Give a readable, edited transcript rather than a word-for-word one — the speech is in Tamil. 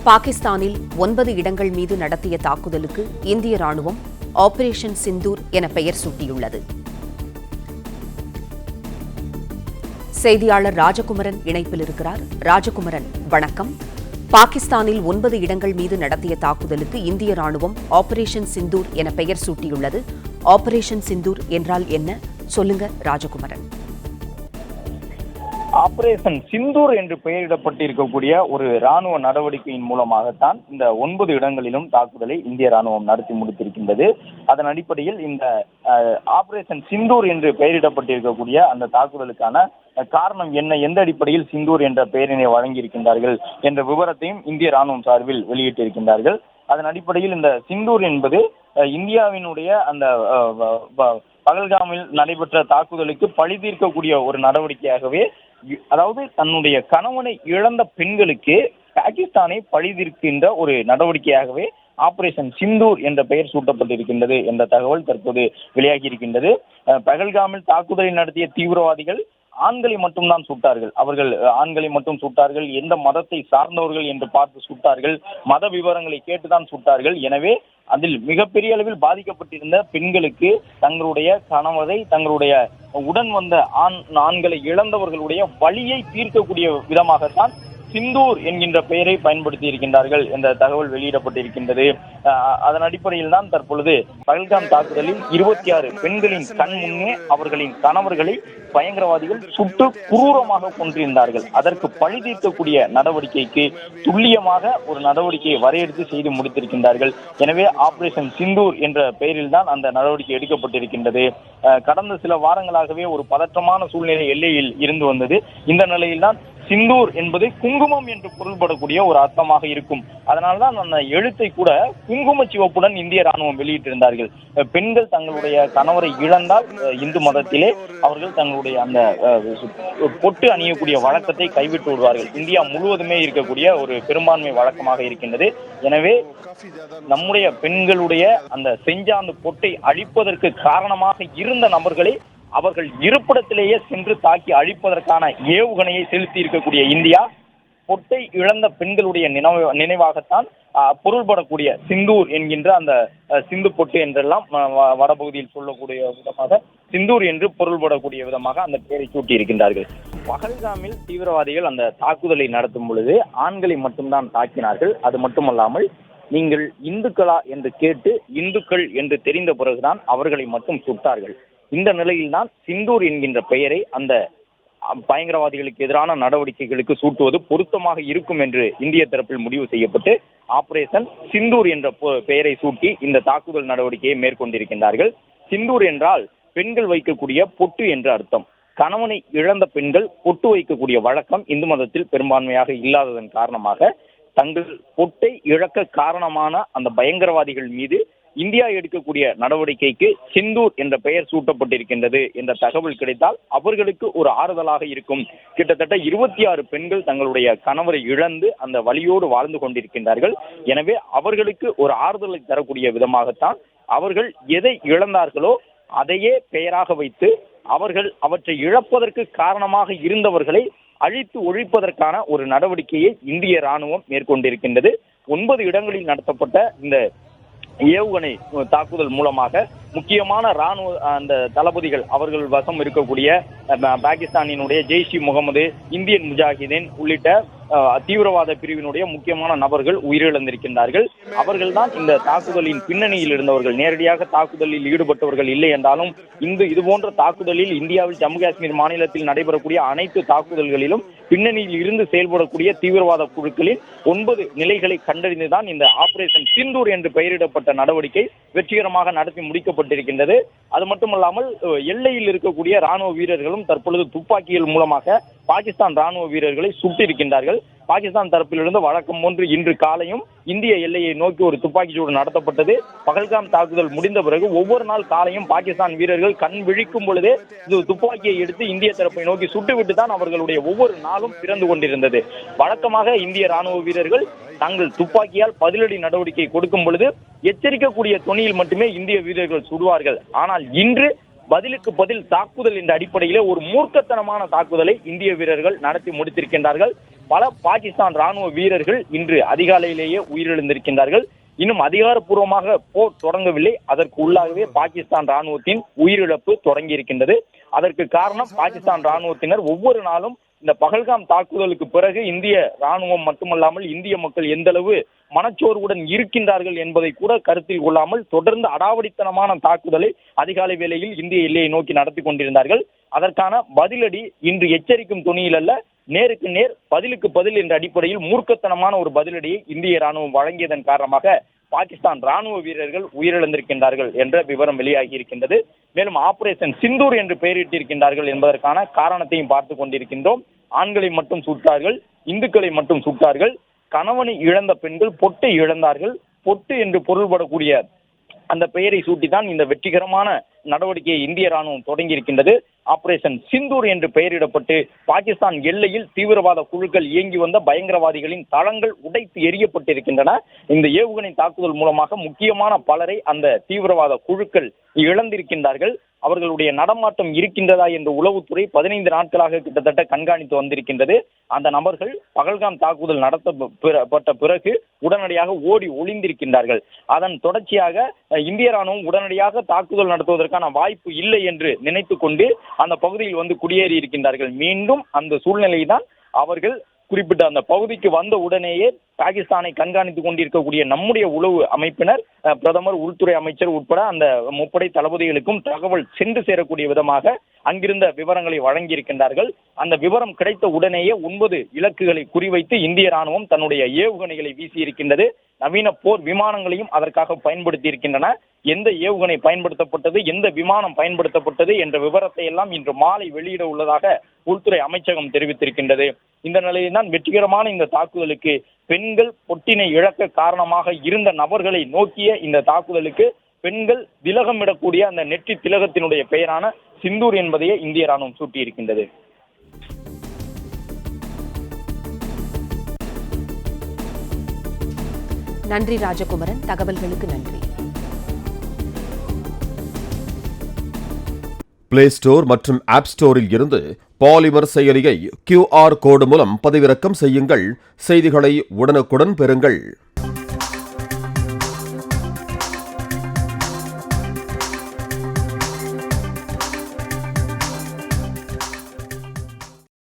பாகிஸ்தானில் 9 இடங்கள் மீது நடத்திய தாக்குதலுக்கு இந்திய ராணுவம் ஆபரேஷன் சிந்தூர் என பெயர் சூட்டியுள்ளது. செய்தியாளர் ராஜகுமரன் இணைப்பில் இருக்கிறார். ராஜகுமரன், வணக்கம். பாகிஸ்தானில் 9 இடங்கள் மீது நடத்திய தாக்குதலுக்கு இந்திய ராணுவம் ஆபரேஷன் சிந்தூர் என பெயர் சூட்டியுள்ளது. ஆபரேஷன் சிந்தூர் என்றால் என்ன? சொல்லுங்க ராஜகுமரன். ஆபரேஷன் சிந்தூர் என்று பெயரிடப்பட்டிருக்கக்கூடிய ஒரு ராணுவ நடவடிக்கையின் மூலமாகத்தான் இந்த 9 இடங்களிலும் தாக்குதலை இந்திய ராணுவம் நடத்தி முடித்திருக்கின்றது. அதன் அடிப்படையில் இந்த ஆபரேஷன் சிந்தூர் என்று பெயரிடப்பட்டிருக்கக்கூடிய அந்த தாக்குதலுக்கான காரணம் என்ன, எந்த அடிப்படையில் சிந்தூர் என்ற பெயரினை வழங்கியிருக்கின்றார்கள் என்ற விவரத்தையும் இந்திய ராணுவம் சார்பில் வெளியிட்டிருக்கின்றார்கள். அதன் அடிப்படையில் இந்த சிந்தூர் என்பது இந்தியாவினுடைய அந்த பகல்காமில் நடைபெற்ற தாக்குதலுக்கு பழி தீர்க்கக்கூடிய ஒரு நடவடிக்கையாகவே, அதாவது தன்னுடைய கணவனை இழந்த பெண்களுக்கு பாகிஸ்தானை பழி தீர்க்கின்ற ஒரு நடவடிக்கையாகவே ஆபரேஷன் சிந்தூர் என்ற பெயர் சூட்டப்பட்டிருக்கின்றது என்ற தகவல் தற்போது வெளியாகி இருக்கின்றது. பகல்காமில் தாக்குதலை நடத்திய தீவிரவாதிகள் ஆண்களை மட்டும்தான் சுட்டார்கள். அவர்கள் ஆண்களை மட்டும் சுட்டார்கள். எந்த மதத்தை சார்ந்தவர்கள் என்று பார்த்து சுட்டார்கள். மத விவரங்களை கேட்டுதான் சுட்டார்கள். எனவே அதில் மிகப்பெரிய அளவில் பாதிக்கப்பட்டிருந்த பெண்களுக்கு தங்களுடைய கணவரை, தங்களுடைய உடன் வந்த ஆண்களை இழந்தவர்களுடைய வலியை தீர்க்கக்கூடிய விதமாகத்தான் சிந்தூர் என்கின்ற பெயரை பயன்படுத்தி இருக்கின்றார்கள் என்ற தகவல் வெளியிடப்பட்டிருக்கின்றது. அதன் அடிப்படையில் தான் தற்பொழுது பகல்காம் தாக்குதலில் 26 பெண்களின் கண் முன்னே அவர்களின் கணவர்களை பயங்கரவாதிகள் சுட்டு குரூரமாக கொன்றிருந்தார்கள். அதற்கு பழி தீர்க்கக்கூடிய நடவடிக்கைக்கு துல்லியமாக ஒரு நடவடிக்கையை வரையறுத்து செய்து முடித்திருக்கின்றார்கள். எனவே ஆபரேஷன் சிந்தூர் என்ற பெயரில் தான் அந்த நடவடிக்கை எடுக்கப்பட்டிருக்கின்றது. கடந்த சில வாரங்களாகவே ஒரு பதற்றமான சூழ்நிலை எல்லையில் இருந்து வந்தது. இந்த நிலையில்தான் சிந்தூர் என்பது குங்குமம் என்று பொருள்படக்கூடிய ஒரு அர்த்தமாக இருக்கும். அதனால்தான் அந்த எழுத்தை கூட குங்கும சிவப்புடன் இந்திய ராணுவம் வெளியிட்டிருந்தார்கள். பெண்கள் தங்களுடைய கணவரை இழந்தால் இந்து மதத்திலே அவர்கள் தங்களுடைய அந்த பொட்டு அணியக்கூடிய வழக்கத்தை கைவிட்டு விடுவார்கள். இந்தியா முழுவதுமே இருக்கக்கூடிய ஒரு பெரும்பான்மை வழக்கமாக இருக்கின்றது. எனவே நம்முடைய பெண்களுடைய அந்த செஞ்சாந்து பொட்டை அழிப்பதற்கு காரணமாக இருந்த நபர்களை அவர்கள் இருப்பிடத்திலேயே சென்று தாக்கி அழிப்பதற்கான ஏவுகணையை செலுத்தி இருக்கக்கூடிய இந்தியா பொட்டை இழந்த பெண்களுடைய நினைவாகத்தான் பொருள்படக்கூடிய சிந்தூர் என்கின்ற அந்த சிந்து பொட்டு என்றெல்லாம் வடபகுதியில் சொல்லக்கூடிய விதமாக சிந்தூர் என்று பொருள்படக்கூடிய விதமாக அந்த பெயரை சூட்டி இருக்கின்றார்கள். பகல்காமில் தீவிரவாதிகள் அந்த தாக்குதலை நடத்தும் பொழுது ஆண்களை மட்டும்தான் தாக்கினார்கள். அது மட்டுமல்லாமல் நீங்கள் இந்துக்களா என்று கேட்டு இந்துக்கள் என்று தெரிந்த பிறகுதான் அவர்களை மட்டும் சுட்டார்கள். இந்த நிலையில்தான் சிந்தூர் என்கின்ற பெயரை அந்த பயங்கரவாதிகளுக்கு எதிரான நடவடிக்கைகளுக்கு சூட்டுவது பொருத்தமாக இருக்கும் என்று இந்திய தரப்பில் முடிவு செய்யப்பட்டு ஆபரேஷன் சிந்தூர் என்ற பெயரை சூட்டி இந்த தாக்குதல் நடவடிக்கையை மேற்கொண்டிருக்கின்றார்கள். சிந்தூர் என்றால் பெண்கள் வைக்கக்கூடிய பொட்டு என்ற அர்த்தம். கணவனை இழந்த பெண்கள் பொட்டு வைக்கக்கூடிய வழக்கம் இந்து மதத்தில் பெரும்பான்மையாக இல்லாததன் காரணமாக தங்கள் பொட்டை இழக்க காரணமான அந்த பயங்கரவாதிகள் மீது இந்தியா எடுக்கக்கூடிய நடவடிக்கைக்கு சிந்தூர் என்ற பெயர் சூட்டப்பட்டிருக்கின்றது என்ற தகவல் கிடைத்தால் அவர்களுக்கு ஒரு ஆறுதலாக இருக்கும். கிட்டத்தட்ட 26 பெண்கள் தங்களுடைய கணவரை இழந்து அந்த வலியோடு வாழ்ந்து கொண்டிருக்கின்றார்கள். எனவே அவர்களுக்கு ஒரு ஆறுதலை தரக்கூடிய விதமாகத்தான் அவர்கள் எதை இழந்தார்களோ அதையே பெயராக வைத்து அவர்கள் அவற்றை இழப்பதற்கு காரணமாக இருந்தவர்களை அழித்து ஒழிப்பதற்கான ஒரு நடவடிக்கையை இந்திய ராணுவம் மேற்கொண்டிருக்கின்றது. 9 இடங்களில் நடத்தப்பட்ட இந்த ஏவுகணை தாக்குதல் மூலமாக முக்கியமான ராணுவ அந்த தளபதிகள் அவர்கள் வசம் இருக்கக்கூடிய பாகிஸ்தானினுடைய ஜெய்ஷ் முகமது, இந்தியன் முஜாஹிதீன் உள்ளிட்ட தீவிரவாத பிரிவினுடைய முக்கியமான நபர்கள் உயிரிழந்திருக்கின்றார்கள். அவர்கள்தான் இந்த தாக்குதலின் பின்னணியில் இருந்தவர்கள். நேரடியாக தாக்குதலில் ஈடுபட்டவர்கள் இல்லை என்றாலும் இது போன்ற தாக்குதலில் இந்தியாவில் ஜம்மு காஷ்மீர் மாநிலத்தில் நடைபெறக்கூடிய அனைத்து தாக்குதல்களிலும் பின்னணியில் இருந்து செயல்படக்கூடிய தீவிரவாத குழுக்களின் 9 நிலைகளை கண்டறிந்துதான் இந்த ஆபரேஷன் சிந்தூர் என்று பெயரிடப்பட்ட நடவடிக்கை வெற்றிகரமாக நடத்தி முடிக்கப்பட்டிருக்கின்றது. அது மட்டுமல்லாமல் எல்லையில் இருக்கக்கூடிய ராணுவ வீரர்களும் தற்பொழுது துப்பாக்கிகள் மூலமாக பாகிஸ்தான் ராணுவ வீரர்களை சுட்டிருக்கின்றார்கள். பாகிஸ்தான் தரப்பிலிருந்து வழக்கம் போன்று இன்று காலையும் இந்திய எல்லையை நோக்கி ஒரு துப்பாக்கிச்சூடு நடத்தப்பட்டது. பகல்காம் தாக்குதல் முடிந்த பிறகு ஒவ்வொரு நாள் காலையும் பாகிஸ்தான் வீரர்கள் கண் விழிக்கும் பொழுதே துப்பாக்கியை எடுத்து இந்திய தரப்பை நோக்கி சுட்டுவிட்டு தான் அவர்களுடைய ஒவ்வொரு நாளும் பிறந்து கொண்டிருந்தது. வழக்கமாக இந்திய ராணுவ வீரர்கள் தங்கள் துப்பாக்கியால் பதிலடி நடவடிக்கை கொடுக்கும் பொழுது எச்சரிக்கக்கூடிய தொனியில் மட்டுமே இந்திய வீரர்கள் சுடுவார்கள். ஆனால் இன்று பதிலுக்கு பதில் தாக்குதல் என்ற அடிப்படையிலே ஒரு மூர்க்கத்தனமான தாக்குதலை இந்திய வீரர்கள் நடத்தி முடித்திருக்கின்றார்கள். பல பாகிஸ்தான் ராணுவ வீரர்கள் இன்று அதிகாலையிலேயே உயிரிழந்திருக்கின்றார்கள். இன்னும் அதிகாரப்பூர்வமாக போர் தொடங்கவில்லை. அதற்கு உள்ளாகவே பாகிஸ்தான் ராணுவத்தின் உயிரிழப்பு தொடங்கி இருக்கின்றது. அதற்கு காரணம் பாகிஸ்தான் ராணுவத்தினர் ஒவ்வொரு நாளும் இந்த பகல்காம் தாக்குதலுக்கு பிறகு இந்திய ராணுவம் மட்டுமல்லாமல் இந்திய மக்கள் எந்த அளவு மனச்சோர்வுடன் இருக்கின்றார்கள் என்பதை கூட கருத்தில் கொள்ளாமல் தொடர்ந்து அடாவடித்தனமான தாக்குதலை அதிகாலை வேளையில் இந்திய எல்லையை நோக்கி நடத்தி கொண்டிருந்தார்கள். அதற்கான பதிலடி இன்று எச்சரிக்கும் துணியில் அல்ல, நேருக்கு நேர் பதிலுக்கு பதில் என்ற அடிப்படையில் மூர்க்கத்தனமான ஒரு பதிலடியை இந்திய ராணுவம் வழங்கியதன் காரணமாக பாகிஸ்தான் ராணுவ வீரர்கள் உயிரிழந்திருக்கின்றார்கள் என்ற விவரம் வெளியாகி இருக்கின்றது. மேலும் ஆபரேஷன் சிந்தூர் என்று பெயரிட்டிருக்கின்றார்கள் என்பதற்கான காரணத்தையும் பார்த்து கொண்டிருக்கின்றோம். ஆண்களை மட்டும் சுட்டார்கள், இந்துக்களை மட்டும் சுட்டார்கள். கணவனை இழந்த பெண்கள் பொட்டை இழந்தார்கள். பொட்டு என்று பொருள்படக்கூடிய அந்த பெயரை சூட்டித்தான் இந்த வெற்றிகரமான நடவடிக்கையை இந்திய ராணுவம் தொடங்கி இருக்கின்றது. ஆபரேஷன் சிந்தூர் என்று பெயரிடப்பட்டு பாகிஸ்தான் எல்லையில் தீவிரவாத குழுக்கள் இயங்கி வந்த பயங்கரவாதிகளின் தளங்கள் உடைத்து எரியப்பட்டிருக்கின்றன. இந்த ஏவுகணை தாக்குதல் மூலமாக முக்கியமான பலரை அந்த தீவிரவாத குழுக்கள் இழந்திருக்கின்றார்கள். அவர்களுடைய நடமாட்டம் இருக்கின்றதா என்று உளவுத்துறை 15 நாட்களாக கிட்டத்தட்ட கண்காணித்து வந்திருக்கின்றது. அந்த நபர்கள் பகல்காம் தாக்குதல் நடத்தப்பட்ட பிறகு உடனடியாக ஓடி ஒளிந்திருக்கின்றார்கள். அதன் தொடர்ச்சியாக இந்திய ராணுவம் உடனடியாக தாக்குதல் நடத்துவதற்கான வாய்ப்பு இல்லை என்று நினைத்துக் கொண்டு அந்த பகுதியில் வந்து குடியேறி இருக்கின்றார்கள். மீண்டும் அந்த சூழ்நிலை தான் அவர்கள் குறிப்பிட்ட அந்த பகுதிக்கு வந்த உடனேயே பாகிஸ்தானை கண்காணித்துக் கொண்டிருக்கக்கூடிய நம்முடைய உளவு அமைப்பினர், பிரதமர், உள்துறை அமைச்சர் உட்பட அந்த முப்படை தளபதிகளுக்கும் தகவல் சென்று சேரக்கூடிய விதமாக அங்கிருந்த விவரங்களை வழங்கியிருக்கின்றார்கள். அந்த விவரம் கிடைத்த உடனேயே 9 இலக்குகளை குறிவைத்து இந்திய ராணுவம் தன்னுடைய ஏவுகணைகளை வீசியிருக்கின்றது. நவீன போர் விமானங்களையும் அதற்காக பயன்படுத்தி இருக்கின்றன. எந்த ஏவுகணை பயன்படுத்தப்பட்டது, எந்த விமானம் பயன்படுத்தப்பட்டது என்ற விவரத்தை எல்லாம் இன்று மாலை வெளியிட உள்ளதாக உள்துறை அமைச்சகம் தெரிவித்திருக்கின்றது. இந்த நிலையில் தான் வெற்றிகரமான இந்த தாக்குதலுக்கு பெண்கள் பொட்டினை இழக்க காரணமாக இருந்த நபர்களை நோக்கிய இந்த தாக்குதலுக்கு பெண்கள் திலகமிடக்கூடிய அந்த நெற்றி திலகத்தினுடைய பெயரான சிந்தூர் என்பதையே இந்திய ராணுவம் சூட்டியிருக்கின்றது. நன்றி ராஜகுமரன், தகவல்களுக்கு நன்றி. பிளே ஸ்டோர் மற்றும் ஆப் ஸ்டோரில் இருந்து பாலிமர் செயலியை QR கோடு மூலம் பதிவிறக்கம் செய்யுங்கள். செய்திகளை உடனுக்குடன் பெறுங்கள்.